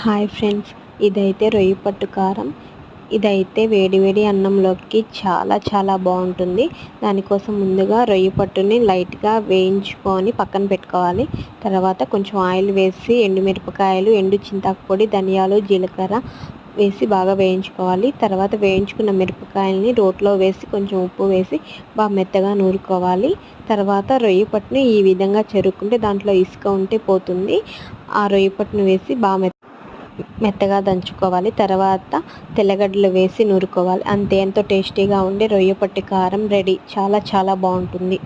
Hi friends, ఇదైతే రొయ్య పట్టు కారం. ఇదైతే వేడివేడి అన్నంలోకి చాలా చాలా బాగుంటుంది. దానికోసం ముందుగా రొయ్య పట్టుని లైట్గా వేయించుకొని పక్కన పెట్టుకోవాలి. తర్వాత కొంచెం ఆయిల్ వేసి ఎండుమిరపకాయలు, ఎండు చింతాకు పొడి, ధనియాలు, జీలకర్ర వేసి బాగా వేయించుకోవాలి. తర్వాత వేయించుకున్న మిరపకాయలని రోట్లో వేసి కొంచెం ఉప్పు వేసి బాగా మెత్తగా నూరుకోవాలి. తర్వాత రొయ్య పట్టుని ఈ విధంగా చెరుక్కుంటే దాంట్లో ఇసుక ఉంటే పోతుంది. ఆ రొయ్య పట్టును వేసి బాగా మెత్తగా దంచుకోవాలి. తర్వాత తెల్లగడ్డలు వేసి నూరుకోవాలి. అంతే, ఎంతో టేస్టీగా ఉండే రొయ్య పట్టు కారం రెడీ. చాలా చాలా బాగుంటుంది.